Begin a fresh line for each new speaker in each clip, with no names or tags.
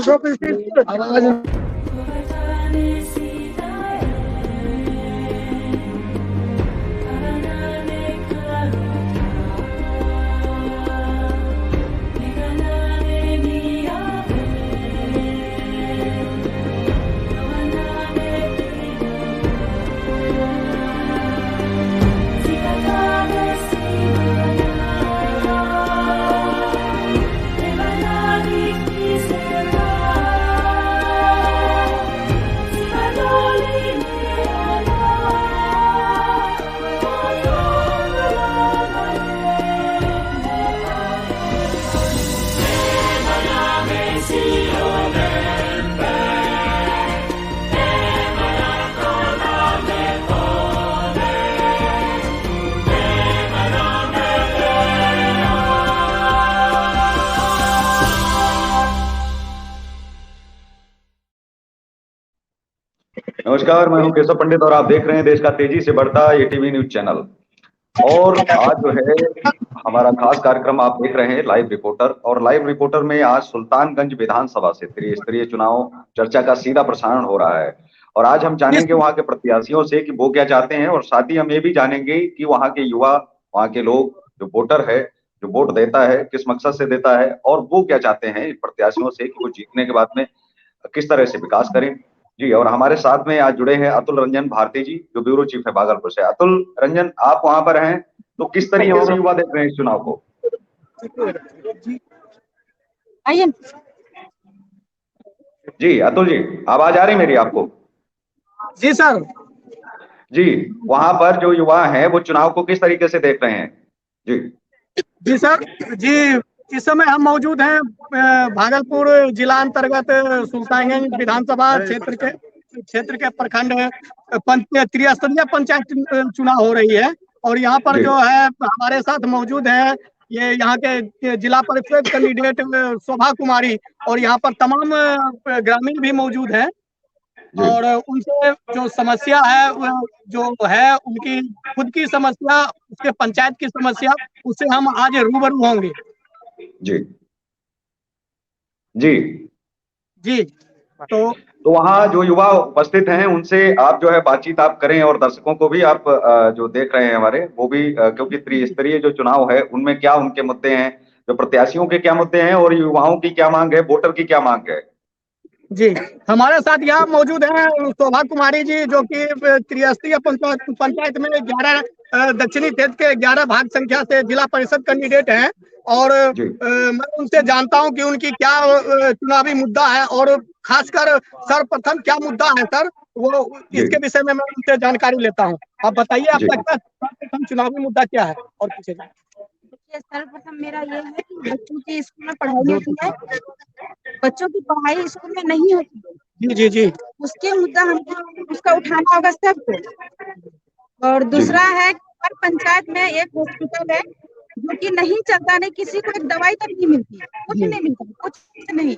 आवाज
नमस्कार, मैं हूं केशव पंडित और आप देख रहे हैं देश का तेजी से बढ़ता एटीवी न्यूज चैनल। और आज जो है हमारा खास कार्यक्रम आप देख रहे हैं लाइव रिपोर्टर। और लाइव रिपोर्टर में आज सुल्तानगंज विधानसभा से त्रिस्तरीय चुनाव चर्चा का सीधा प्रसारण हो रहा है। और आज हम जानेंगे वहां के प्रत्याशियों से कि वो क्या चाहते हैं, और साथ ही हम ये भी जानेंगे कि वहां के युवा, वहां के लोग, जो वोटर है, जो वोट देता है, किस मकसद से देता है और वो क्या चाहते हैं प्रत्याशियों से कि वो जीतने के बाद में किस तरह से विकास करें। जी, और हमारे साथ में आज जुड़े हैं अतुल रंजन भारती जी, जो ब्यूरो चीफ है भागलपुर से। अतुल रंजन, आप वहां पर हैं, तो किस तरीके से युवा देख रहे हैं इस चुनाव को? जी अतुल जी, आवाज आ रही मेरी आपको?
जी सर।
जी, वहां पर जो युवा हैं वो चुनाव को किस तरीके से देख रहे हैं? जी
जी सर। जी, इस समय हम मौजूद हैं भागलपुर जिला अंतर्गत सुल्तानगंज विधानसभा क्षेत्र के प्रखंड त्रिस्तरीय पंचायत चुनाव हो रही है। और यहाँ पर जो है हमारे साथ मौजूद है ये यहाँ के जिला परिषद कैंडिडेट शोभा कुमारी, और यहाँ पर तमाम ग्रामीण भी मौजूद हैं। और उनसे जो समस्या है जो है उनकी खुद की समस्या, उसके पंचायत की समस्या, उससे हम आज रूबरू होंगे।
जी जी
जी, तो
वहाँ जो युवा उपस्थित हैं उनसे आप जो है बातचीत आप करें, और दर्शकों को भी आप जो देख रहे हैं हमारे, वो भी क्योंकि त्रिस्तरीय जो चुनाव है उनमें क्या उनके मुद्दे हैं, जो प्रत्याशियों के क्या मुद्दे हैं और युवाओं की क्या मांग है, वोटर की क्या मांग है।
जी, हमारे साथ यहाँ मौजूद हैं शोभा कुमारी जी, जो कि त्रिस्तरीय पंचायत में 11 दक्षिणी क्षेत्र के 11 भाग संख्या से जिला परिषद कैंडिडेट हैं। और मैं उनसे जानता हूं कि उनकी क्या चुनावी मुद्दा है, और खासकर सर्वप्रथम क्या मुद्दा है सर, वो इसके विषय में मैं उनसे जानकारी लेता हूं। आप बताइए, आपका सर्वप्रथम चुनावी मुद्दा क्या है? और पीछे
सर्वप्रथम मेरा ये है कि बच्चों की स्कूल में पढ़ाई होती है, बच्चों की पढ़ाई स्कूल में नहीं होती है।
जी जी,
उसके मुद्दा हमको उसका उठाना होगा सबको। और दूसरा है हर पंचायत में एक हॉस्पिटल है जो कि नहीं चलता, नहीं किसी को एक दवाई तक नहीं मिलती, कुछ नहीं मिलता, कुछ नहीं,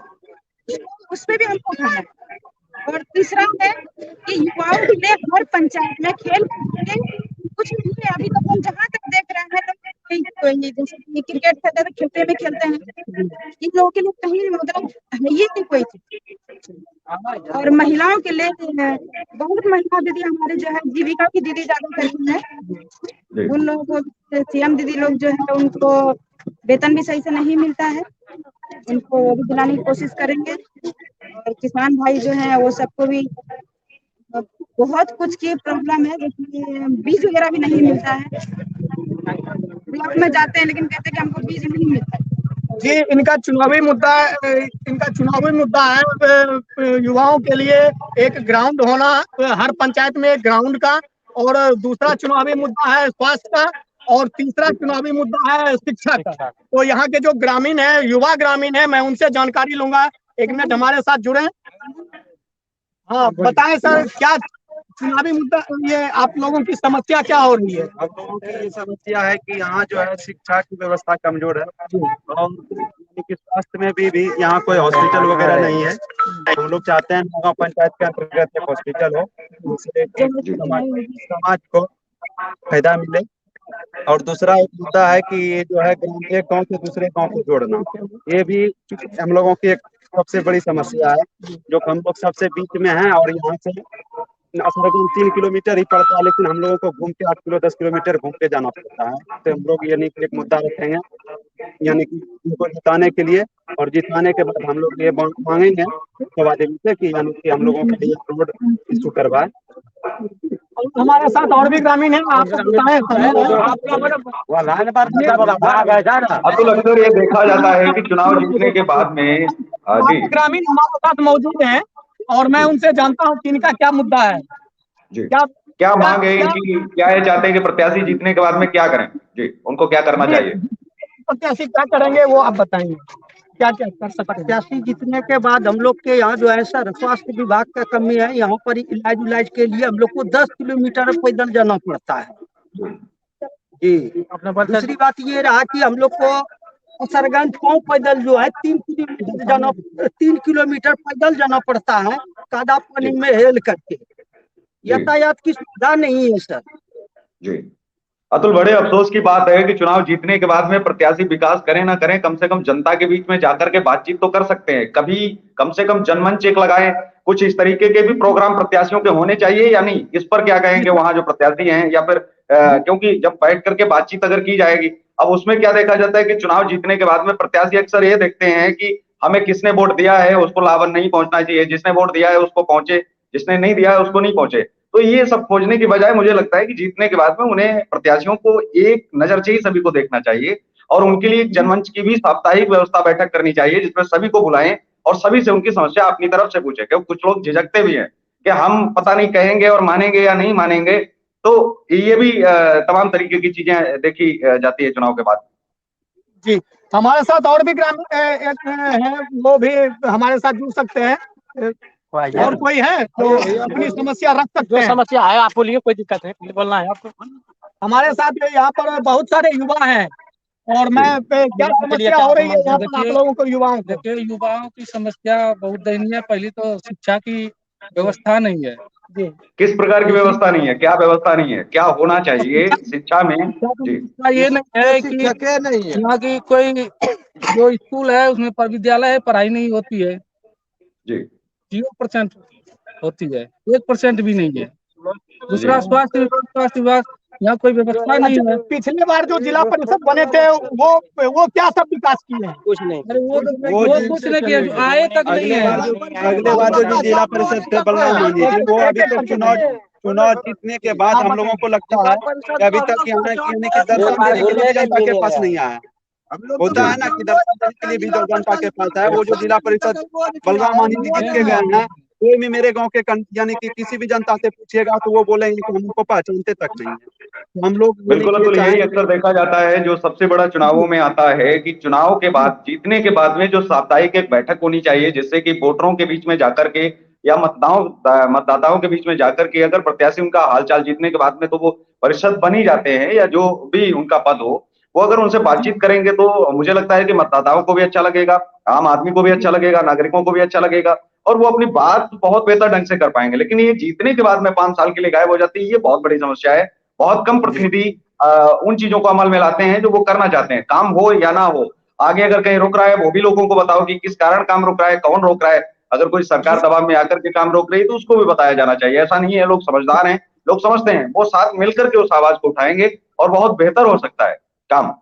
उस पर भी हमको उठाना है। और तीसरा है कि युवाओं के लिए हर पंचायत में खेल कुछ नहीं है। अभी तक हम जहाँ तक देख रहे हैं कोई जैसे कि क्रिकेट खेलते हैं, इन लोगों के लिए कहीं मतलब है ही नहीं कोई चीज। और महिलाओं के लिए बहुत महिला दीदी हमारे जो है जीविका की दीदी ज्यादा करती है, उन लोगों को सीएम दीदी लोग जो है उनको वेतन भी सही से नहीं मिलता है, उनको वो भी दिलाने की कोशिश करेंगे। और किसान भाई जो है वो सबको भी बहुत कुछ की प्रॉब्लम है, जैसे बीज वगैरह भी नहीं मिलता है। ब्लॉक में जाते हैं लेकिन कहते हैं कि हमको बीज नहीं मिलता है।
जी, इनका चुनावी मुद्दा है युवाओं के लिए एक ग्राउंड होना, हर पंचायत में एक ग्राउंड का। और दूसरा चुनावी मुद्दा है स्वास्थ्य का, और तीसरा चुनावी मुद्दा है शिक्षा का। तो यहाँ के जो ग्रामीण है, युवा ग्रामीण है, मैं उनसे जानकारी लूंगा। एक मिनट हमारे साथ जुड़े। हाँ, बताएं सर, क्या चुनावी मुद्दा, ये आप लोगों की समस्या क्या हो रही है?
हम लोगों की ये समस्या है कि यहाँ जो है शिक्षा की व्यवस्था कमजोर है, और स्वास्थ्य में भी यहाँ कोई हॉस्पिटल वगैरह नहीं है। हम लोग चाहते हैं नौगांव पंचायत के अंतर्गत एक हॉस्पिटल हो, जिससे समाज को फायदा मिले। और दूसरा एक मुद्दा है कि ये जो है एक गांव से दूसरे गांव को जोड़ना, ये भी हम लोगों की एक सबसे बड़ी समस्या है, जो हम लोग सबसे बीच में हैं और यहाँ से असरगंज 3 किलोमीटर ही पड़ता है, लेकिन हम लोगों को घूम के 8 10 किलोमीटर घूम के जाना पड़ता है। तो हम लोग यानी कि एक मुद्दा रखेंगे, यानी कि इनको जिताने के लिए, और जिताने के बाद हम लोग ये मांगेंगे सभा देवी से कि यानी कि हम लोगों के लिए रोड इशू करवाए।
हमारे साथ और भी ग्रामीण हैं, आप बताएं।
अतुल, अक्सर ये देखा जाता है कि चुनाव जीतने के बाद में जी
ग्रामीण हमारे साथ मौजूद हैं और मैं उनसे जानता हूँ कि इनका क्या मुद्दा है।
जी क्या मांग है इनकी, क्या ये चाहते हैं कि प्रत्याशी जीतने के बाद में क्या करें? जी, उनको क्या करना चाहिए?
प्रत्याशी क्या करेंगे वो आप बताएंगे, क्या क्या कर सकते हैं?
प्रत्याशी जीतने के बाद हम लोग के यहाँ जो है सर स्वास्थ्य विभाग का कमी है। यहाँ पर इलाज के लिए हम लोग को 10 किलोमीटर पैदल जाना पड़ता है जी। दूसरी बात ये रहा कि हम लोग को असरगंज गाँव पैदल जो है 3 किलोमीटर पैदल जाना पड़ता है, कादा पानी में हेल करके। यातायात की सुविधा नहीं है सर
जी। अतुल, बड़े अफसोस की बात है कि चुनाव जीतने के बाद में प्रत्याशी विकास करें ना करें, कम से कम जनता के बीच में जाकर के बातचीत तो कर सकते हैं। कभी कम से कम जनमंच एक लगाएं, कुछ इस तरीके के भी प्रोग्राम प्रत्याशियों के होने चाहिए या नहीं? इस पर क्या कहेंगे वहां जो प्रत्याशी हैं? या फिर क्योंकि जब बैठ करके बातचीत अगर की जाएगी, अब उसमें क्या देखा जाता है कि चुनाव जीतने के बाद में प्रत्याशी अक्सर ये देखते हैं कि हमें किसने वोट दिया है उसको लाभ नहीं पहुंचना चाहिए, जिसने वोट दिया है उसको पहुंचे, जिसने नहीं दिया है उसको नहीं पहुंचे। तो ये सब खोजने की बजाय मुझे लगता है कि जीतने के बाद में उन्हें प्रत्याशियों को एक नजर से ही सभी को देखना चाहिए और उनके लिए एक जनमंच की भी साप्ताहिक व्यवस्था बैठक करनी चाहिए, जिसमें सभी को बुलाएं और सभी से उनकी समस्या अपनी तरफ से पूछें। क्योंकि कुछ लोग झिझकते भी हैं कि हम पता नहीं कहेंगे और मानेंगे या नहीं मानेंगे, तो ये भी तमाम तरीके की चीजें देखी जाती है चुनाव के बाद।
जी, हमारे साथ और भी ग्रामीण हैं, वो भी हमारे साथ जुड़ सकते हैं। और कोई है तो अपनी समस्या रख सकते हैं।
समस्या है आप बोलिए, कोई दिक्कत है बोलना है आपको।
हमारे साथ यहाँ पर बहुत सारे युवा हैं और मैं क्या समस्या हो रही है यहाँ पर आप लोगों को, युवाओं को?
देखिए, युवाओं की समस्या बहुत दयनीय है। पहली तो शिक्षा की व्यवस्था नहीं है।
किस प्रकार की व्यवस्था नहीं है? क्या व्यवस्था नहीं है? क्या होना चाहिए शिक्षा में? जी,
ये नहीं है कि यहाँ की कोई जो स्कूल है उसमें विद्यालय है, पढ़ाई नहीं होती है।
जी
0% होती है, 1% भी नहीं है। दूसरा स्वास्थ्य विभाग यहाँ कोई व्यवस्था नहीं है।
पिछले बार जो जिला परिषद बने थे वो क्या सब विकास किए हैं?
कुछ नहीं।
अरे वो कुछ नहीं किया, जो आए तक नहीं है।
अगले बार जो जिला परिषद थे बलराम मांझी जी, वो अभी तक चुनाव जीतने के बाद हम लोगों को लगता है कि अभी तक यहाँ की दर्शन देने के लिए जनता के पास नहीं आया। होता है ना कि दर्शन देने के लिए भी जनता के पास है। वो जो जिला परिषद बलराम मांझी जी जीत के गए हैं, कोई भी मेरे गांव के यानी कि किसी भी जनता से पूछिएगा तो वो बोलेंगे कि हमको पहचानते तक नहीं है। हम लोग
बिल्कुल, तो यही अक्सर देखा जाता है जो सबसे बड़ा चुनावों में आता है कि चुनाव के बाद, जीतने के बाद में जो साप्ताहिक एक बैठक होनी चाहिए, जिससे कि वोटरों के बीच में जाकर के या मतदाताओं के बीच में जाकर के अगर प्रत्याशी उनका हालचाल जीतने के बाद में तो वो परिषद बन ही जाते हैं या जो भी उनका पद हो, वो अगर उनसे बातचीत करेंगे तो मुझे लगता है कि मतदाताओं को भी अच्छा लगेगा, आम आदमी को भी अच्छा लगेगा, नागरिकों को भी अच्छा लगेगा और वो अपनी बात बहुत बेहतर ढंग से कर पाएंगे। लेकिन ये जीतने के बाद में 5 साल के लिए गायब हो जाती है, ये बहुत बड़ी समस्या है। बहुत कम प्रतिनिधि उन चीजों को अमल में लाते हैं जो वो करना चाहते हैं, काम हो या ना हो। आगे अगर कहीं रुक रहा है वो भी लोगों को बताओ कि किस कारण काम रुक रहा है, कौन रोक रहा है। अगर कोई सरकार दबाव में आकर के काम रोक रही है तो उसको भी बताया जाना चाहिए। ऐसा नहीं है, लोग समझदार हैं, लोग समझते हैं, वो साथ मिलकर के उस आवाज को उठाएंगे और बहुत बेहतर हो सकता है काम।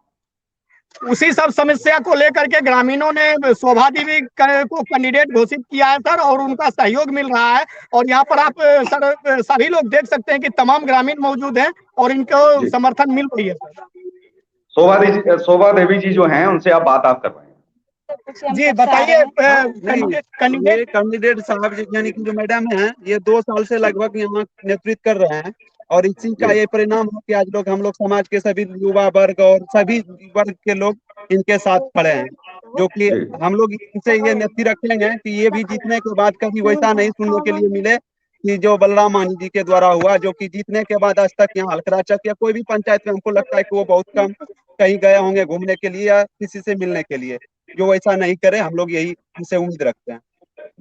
उसी सब समस्या को लेकर के ग्रामीणों ने शोभा देवी को कैंडिडेट घोषित किया है सर, और उनका सहयोग मिल रहा है। और यहाँ पर आप सर सभी लोग देख सकते हैं कि तमाम ग्रामीण मौजूद हैं और इनको समर्थन मिल रही है सर।
शोभा देवी जी जो हैं उनसे आप बात कर पाएंगे।
जी बताइए।
कैंडिडेट साहब यानी कि जो मैडम हैं, ये 2 साल से लगभग यहाँ नेतृत्व कर रहे हैं और इसी का ये परिणाम है कि आज हम लोग समाज के सभी युवा वर्ग और सभी वर्ग के लोग इनके साथ खड़े हैं। जो कि हम लोग इनसे ये नियुक्ति रखेंगे कि ये भी जीतने के बाद कभी वैसा नहीं सुनने के लिए मिले कि जो बलराम मांझी जी के द्वारा हुआ, जो कि जीतने के बाद आज तक यहाँ हलकराचक या कोई भी पंचायत में हमको लगता है कि वो बहुत कम कहीं गए होंगे घूमने के लिए या किसी से मिलने के लिए। जो वैसा नहीं करे, हम लोग यही उनसे उम्मीद रखते हैं।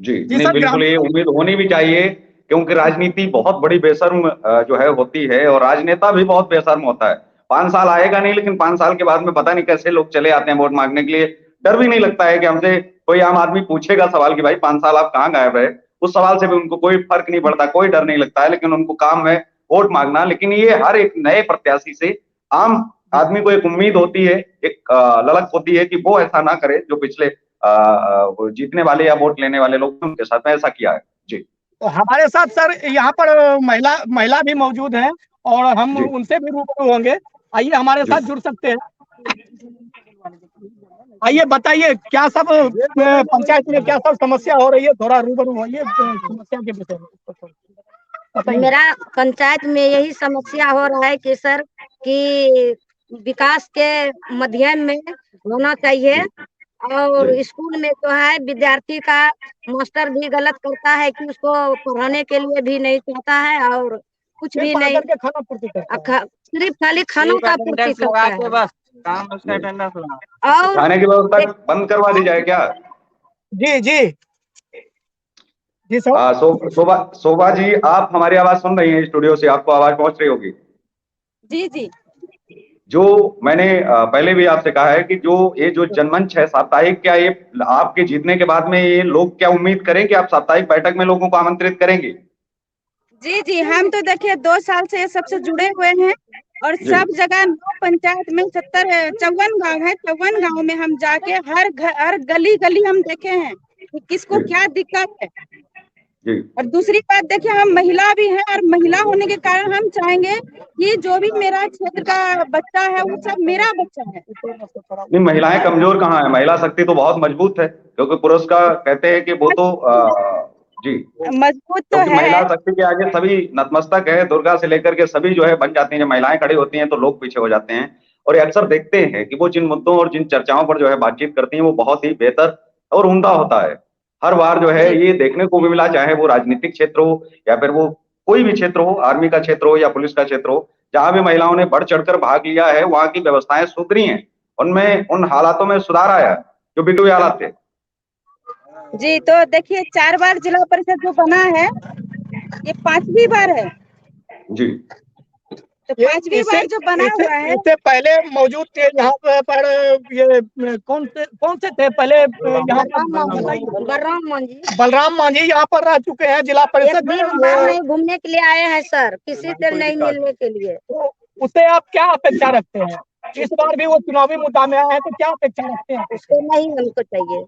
जी नहीं, बिल्कुल ये उम्मीद होनी भी चाहिए, क्योंकि राजनीति बहुत बड़ी बेशर्म जो है होती है और राजनेता भी बहुत बेशर्म होता है। 5 साल आएगा नहीं, लेकिन 5 साल के बाद में पता नहीं कैसे लोग चले आते हैं वोट मांगने के लिए, डर भी नहीं लगता है कि हमसे कोई आम आदमी पूछेगा सवाल कि भाई 5 साल आप कहाँ गायब रहे, उस सवाल से भी उनको कोई फर्क नहीं पड़ता, कोई डर नहीं लगता है, लेकिन उनको काम है वोट मांगना। लेकिन ये हर एक नए प्रत्याशी से आम आदमी को एक उम्मीद होती है, एक ललक होती है कि वो ऐसा ना करे जो पिछले वो जीतने वाले या वोट लेने वाले लोग उनके साथ में ऐसा किया है। जी,
तो हमारे साथ सर यहाँ पर महिला भी मौजूद हैं और हम
जी,
उनसे भी रूबरू होंगे। आइए हमारे
जी।
साथ जुड़ सकते हैं। आइए बताइए क्या सब पंचायत में क्या सब समस्या हो रही है, थोड़ा रूबरू होइए समस्या के विषय में बताइए।
मेरा पंचायत में यही समस्या हो रहा है कि सर कि विकास के माध्यम में होना चाहिए, और
जी।
स्कूल में जो है विद्यार्थी का मास्टर भी गलत करता है कि उसको पढ़ाने के लिए भी नहीं चाहता है और कुछ भी
सिर्फ
नहीं,
आकर के खाना पूर्ति करता है।
सिर्फ खाली खानों का पूर्ति करता है।
बस काम उसका अटेंडेंस लगा।
और
खाने की व्यवस्था बंद करवा दी जाए क्या?
जी जी जी सर।
शोभा जी, आप हमारी आवाज सुन रही हैं? स्टूडियो से आपको आवाज पहुंच रही होगी।
जी जी
जो मैंने पहले भी आपसे कहा है कि जो जनमंच है साप्ताहिक, क्या ये आपके जीतने के बाद में ये लोग क्या उम्मीद करें कि आप साप्ताहिक बैठक में लोगों को आमंत्रित करेंगे?
जी जी हम तो देखिए 2 साल से ये सबसे जुड़े हुए हैं और
जी।
सब जगह 9 पंचायत में 54 गांव है, 54 गांव में हम जाके हर घर हर गली गली हम देखे हैं कि किसको
जी।
क्या दिक्कत है।
जी,
और दूसरी बात देखिए हम महिला भी हैं और महिला होने के कारण हम चाहेंगे कि जो भी मेरा क्षेत्र का बच्चा है वो सब मेरा बच्चा है।
नहीं, महिलाएं कमजोर कहाँ है? महिला शक्ति तो बहुत मजबूत है, क्योंकि पुरुष का कहते हैं कि वो तो जी,
मजबूत तो
क्योंकि महिला
है।
शक्ति के आगे सभी नतमस्तक है। दुर्गा से लेकर के सभी जो है बन जाती हैं। जब महिलाएं खड़ी होती हैं तो लोग पीछे हो जाते हैं। और ये अक्सर देखते हैं कि वो जिन मुद्दों और जिन चर्चाओं पर जो है बातचीत करती हैं वो बहुत ही बेहतर और उम्दा होता है। हर बार जो है ये देखने को भी मिला, चाहे वो राजनीतिक क्षेत्र हो या फिर वो कोई भी क्षेत्र हो, आर्मी का क्षेत्र हो या पुलिस का क्षेत्र हो, जहां भी महिलाओं ने बढ़ चढ़कर भाग लिया है वहां की व्यवस्थाएं सुधरी हैं, उनमें उन हालातों में सुधार आया जो बिगड़े हुए हालात थे।
जी तो देखिए 4 बार जिला परिषद जो बना है ये 5वीं बार है।
जी,
तो 5वीं बार जो बना हुआ है
इससे पहले मौजूद थे यहाँ पर ये कौन से थे पहले यहाँ पर?
बलराम मांझी
बलराम मांझी यहाँ पर रह चुके हैं जिला
एक
परिषद में।
दिन बार नहीं घूमने के लिए आए हैं सर, किसी से नहीं मिलने के लिए।
तो उससे आप क्या अपेक्षा रखते हैं? इस बार भी वो चुनावी मुद्दा में आए हैं तो क्या अपेक्षा रखते हैं?
उसको नहीं हमको चाहिए।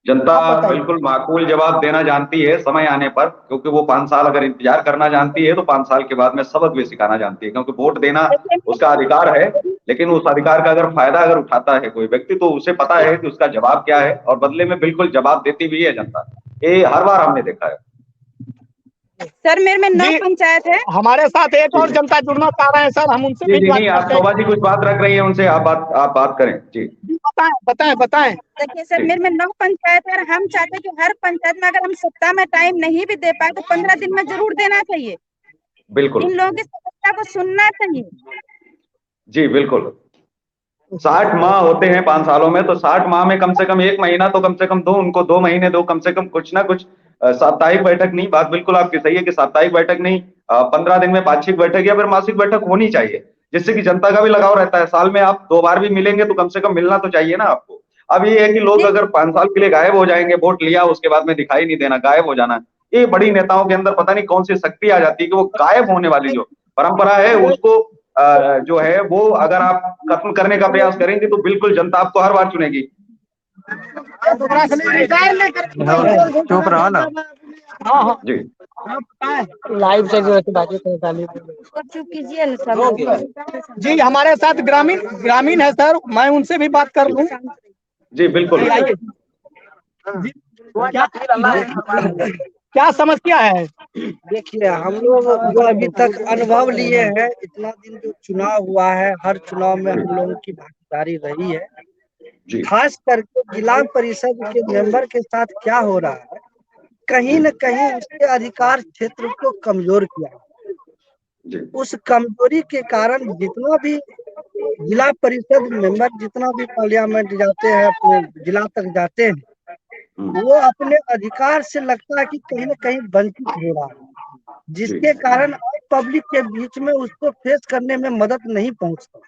जनता
आप बताइए।
बिल्कुल माकूल जवाब देना जानती है समय आने पर, क्योंकि वो 5 साल अगर इंतजार करना जानती है तो 5 साल के बाद में सबक भी सिखाना जानती है। क्योंकि वोट देना उसका अधिकार है, लेकिन उस अधिकार का अगर फायदा अगर उठाता है कोई व्यक्ति तो उसे पता है कि उसका जवाब क्या है, और बदले में बिल्कुल जवाब देती भी है जनता। ये हर बार हमने देखा है।
सर मेरे में 9
जी।
पंचायत है।
हमारे साथ एक और जनता जुड़ना चाह रहे हैं सर, हम उनसे
जी
भी
जी,
बात
नहीं, आप
करते हैं।
शोभा जी कुछ बात रख रही हैं, उनसे आप बात करें। जी
बताएं बताएं बताएं।
देखिए सर
जी।
मेरे में 9 पंचायत है और हम चाहते हैं कि हर पंचायत में अगर हम सप्ताह में टाइम नहीं भी दे पाए तो 15 दिन में जरूर देना चाहिए।
बिल्कुल।
इन लोगों की समस्या को सुनना चाहिए।
जी बिल्कुल। 60 माह होते हैं 5 सालों में, तो 60 माह में कम से कम 1 महीना तो कम से कम दो, उनको 2 महीने दो, कम से कम कुछ ना कुछ साप्ताहिक बैठक नहीं, बात बिल्कुल आपकी सही है कि साप्ताहिक बैठक नहीं, 15 दिन में पाक्षिक बैठक या फिर मासिक बैठक होनी चाहिए, जिससे कि जनता का भी लगाव रहता है। साल में आप 2 बार भी मिलेंगे तो कम से कम मिलना तो चाहिए ना आपको। अब ये है कि लोग अगर 5 साल के लिए गायब हो जाएंगे, वोट लिया उसके बाद में दिखाई नहीं देना, गायब हो जाना, ये बड़ी नेताओं के अंदर पता नहीं कौन सी शक्ति आ जाती है कि वो गायब होने वाली जो परंपरा है उसको जो है वो अगर आप खत्म करने का प्रयास करेंगे तो बिल्कुल जनता आपको हर बार चुनेगी।
चुप रहो ना।
हाँ हाँ
जी
लाइव से जो बाकी
चुप कीजिए ना सब।
जी, हमारे साथ ग्रामीण है सर, मैं उनसे भी बात कर लूं।
जी बिल्कुल।
आइए जी, क्या समस्या है?
देखिए, हम लोग जो अभी तक अनुभव लिए हैं, इतना दिन जो चुनाव हुआ है, हर चुनाव में हम लोगों की भागीदारी रही है।
जी
खास करके जिला परिषद के मेंबर के साथ क्या हो रहा है, कहीं न कहीं उसके अधिकार क्षेत्र को कमजोर किया।
जी
उस कमजोरी के कारण जितना भी जिला परिषद मेंबर जितना भी पार्लियामेंट जाते हैं, अपने जिला तक जाते हैं, वो अपने अधिकार से लगता है कि कहीं न कहीं वंचित हो रहा है, जिसके कारण पब्लिक के बीच में उसको फेस करने में मदद नहीं पहुंचता।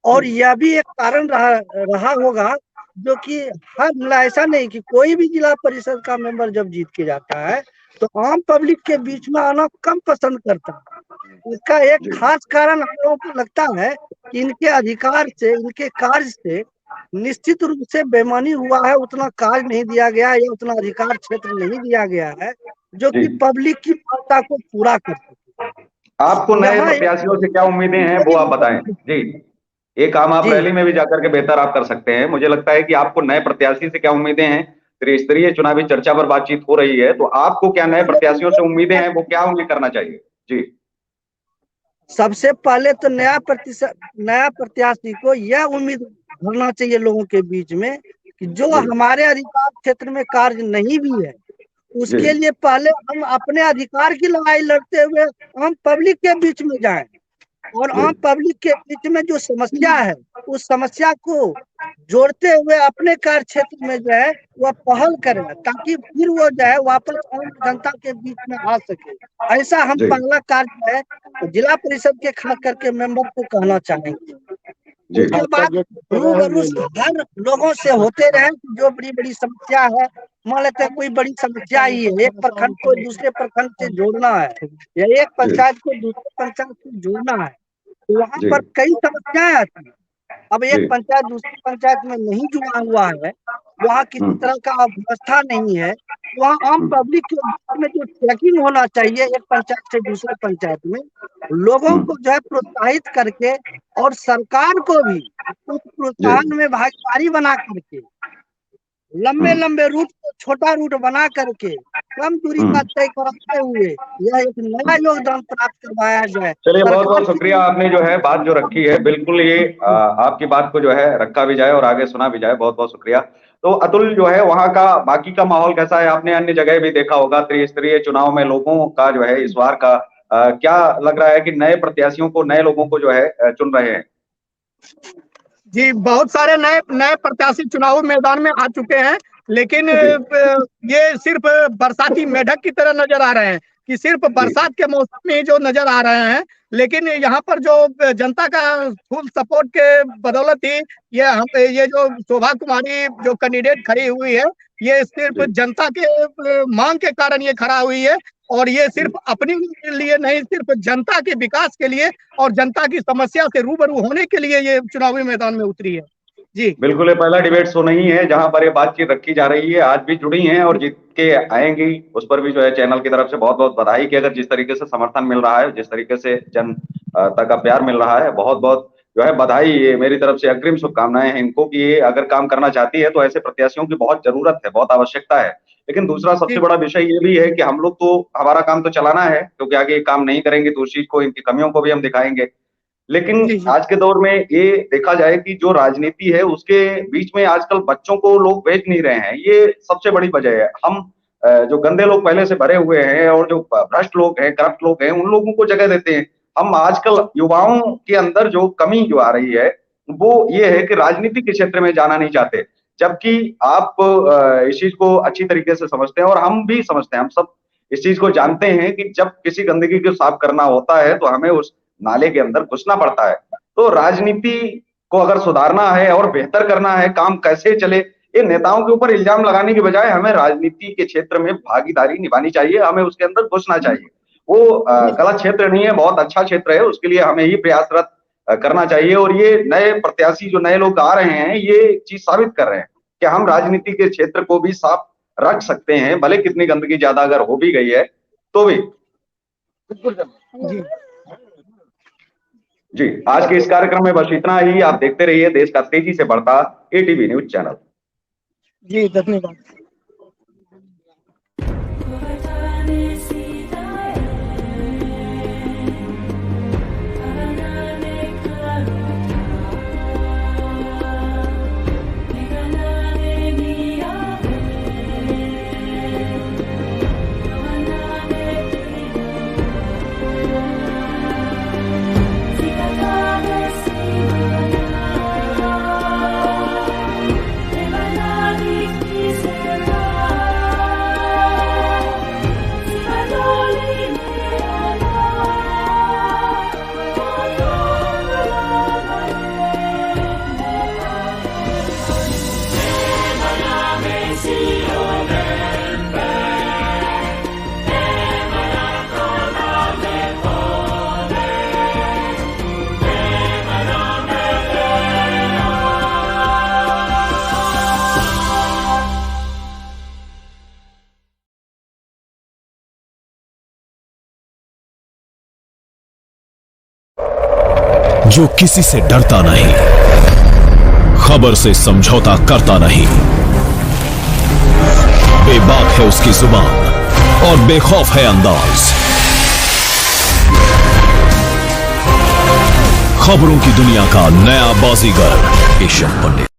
और यह भी एक कारण रहा होगा, जो कि हर मतलब ऐसा नहीं कि कोई भी जिला परिषद का मेंबर जब जीत के जाता है तो आम पब्लिक के बीच में आना कम पसंद करता है। इसका एक खास कारण हम लोगों को लगता है कि इनके अधिकार से, इनके कार्य से निश्चित रूप से बेईमानी हुआ है, उतना कार्य नहीं दिया गया है या उतना अधिकार क्षेत्र नहीं दिया गया है जो कि पब्लिक की क्षमता को पूरा कर सके।
आपको नए प्रत्याशियों से क्या उम्मीदें हैं वो आप बताएं जी। एक काम आप रैली में भी जाकर के बेहतर आप कर सकते हैं। मुझे लगता है कि आपको नए प्रत्याशी से क्या उम्मीदें हैं। त्रिस्तरीय चुनावी चर्चा पर बातचीत हो रही है, तो आपको क्या नए प्रत्याशियों से उम्मीदें हैं, वो क्या उन्हें करना चाहिए जी।
सबसे पहले तो नया प्रत्याशी को यह उम्मीद भरना चाहिए लोगों के बीच में कि जो हमारे अधिकार क्षेत्र में कार्य नहीं भी है, उसके लिए पहले हम अपने अधिकार की लड़ाई लड़ते हुए हम पब्लिक के बीच में जाएं और आम पब्लिक के बीच में जो समस्या है उस समस्या को जोड़ते हुए अपने कार्य क्षेत्र में जो है वह पहल करें, ताकि फिर वो जो है वापस आम जनता के बीच में आ सके। ऐसा हम पहला कार्य है तो जिला परिषद के खास करके मेंबर को कहना चाहेंगे। उसके बाद रूबरू हर लोगों से होते रहे, जो बड़ी बड़ी समस्या है, मान लेते हैं कोई बड़ी समस्या ही है, एक प्रखंड को दूसरे प्रखंड से जोड़ना है या एक पंचायत को दूसरे पंचायत से जोड़ना है, तो वहाँ पर कई समस्याएं आती है। अब एक पंचायत दूसरी पंचायत में नहीं जुड़ा हुआ है, वहाँ किसी तरह का व्यवस्था नहीं है, वहाँ आम पब्लिक के बीच में जो चेकिंग होना चाहिए एक पंचायत से दूसरे पंचायत में, लोगों को जो है प्रोत्साहित करके और सरकार को भी उस प्रोत्साहन में भागीदारी बना करके लंबे लंबे रूट को छोटा रूट बना करके कम दूरी का तय कराते हुए यह एक नया योगदान प्राप्त करवाया जाए।
चलिए, बहुत बहुत शुक्रिया। आपने जो है बात जो रखी है, बिल्कुल ये आपकी बात को जो है रखा भी जाए और आगे सुना भी जाए। बहुत बहुत शुक्रिया। तो अतुल, जो है वहाँ का बाकी का माहौल कैसा है? आपने अन्य जगह भी देखा होगा, त्रिस्तरीय चुनाव में लोगों का जो है इस बार का क्या लग रहा है कि नए प्रत्याशियों को, नए लोगों को जो है चुन रहे हैं?
जी, बहुत सारे नए प्रत्याशी चुनाव मैदान में आ चुके हैं, लेकिन ये सिर्फ बरसाती मेढक की तरह नजर आ रहे हैं कि सिर्फ बरसात के मौसम में जो नजर आ रहे हैं, लेकिन यहाँ पर जो जनता का फुल सपोर्ट के बदौलत ही ये जो शोभा कुमारी जो कैंडिडेट खड़ी हुई है, ये सिर्फ जनता के मांग के कारण ये खड़ा हुई है और ये सिर्फ अपने लिए नहीं, सिर्फ जनता के विकास के लिए और जनता की समस्या से रूबरू होने के लिए ये चुनावी मैदान में उतरी है। जी
बिल्कुल, ये पहला डिबेट शो नहीं है जहां पर ये बातचीत रखी जा रही है। आज भी जुड़ी हैं और जीत के आएंगी, उस पर भी जो है चैनल की तरफ से बहुत बहुत बधाई कि अगर जिस तरीके से समर्थन मिल रहा है, जिस तरीके से जनता का प्यार मिल रहा है, बहुत बहुत जो है बधाई। ये मेरी तरफ से अग्रिम शुभकामनाएं हैं इनको कि ये अगर काम करना चाहती है तो ऐसे प्रत्याशियों की बहुत जरूरत है, बहुत आवश्यकता है। लेकिन दूसरा सबसे बड़ा विषय ये भी है कि हम लोग तो, हमारा काम तो चलाना है, क्योंकि आगे ये काम नहीं करेंगे तो उस चीज को, इनकी कमियों को भी हम दिखाएंगे। लेकिन आज के दौर में ये देखा जाए कि जो राजनीति है उसके बीच में आजकल बच्चों को लोग भेज नहीं रहे हैं, ये सबसे बड़ी वजह है। हम जो गंदे लोग पहले से भरे हुए हैं और जो भ्रष्ट लोग हैं, करप्ट लोग हैं, उन लोगों को जगह देते हैं। हम आजकल युवाओं के अंदर जो कमी जो आ रही है वो ये है कि राजनीति के क्षेत्र में जाना नहीं चाहते, जबकि आप इस चीज को अच्छी तरीके से समझते हैं और हम भी समझते हैं, हम सब इस चीज को जानते हैं कि जब किसी गंदगी को साफ करना होता है तो हमें उस नाले के अंदर घुसना पड़ता है। तो राजनीति को अगर सुधारना है और बेहतर करना है, काम कैसे चले, ये नेताओं के ऊपर इल्जाम लगाने की बजाय हमें राजनीति के क्षेत्र में भागीदारी निभानी चाहिए, हमें उसके अंदर घुसना चाहिए। वो गलत क्षेत्र नहीं है, बहुत अच्छा क्षेत्र है, उसके लिए हमें ही प्रयासरत करना चाहिए। और ये नए प्रत्याशी जो नए लोग आ रहे हैं, ये चीज साबित कर रहे हैं कि हम राजनीति के क्षेत्र को भी साफ रख सकते हैं, भले कितनी गंदगी ज्यादा अगर हो भी गई है तो भी। जी, आज के इस कार्यक्रम में बस इतना ही। आप देखते रहिए देश का तेजी से बढ़ता ATV न्यूज चैनल।
जी, धन्यवाद।
Easy. जो किसी से डरता नहीं, खबर से समझौता करता नहीं, बेबाक है उसकी जुबान और बेखौफ है अंदाज। खबरों की दुनिया का नया बाजीगर केशव पंडित।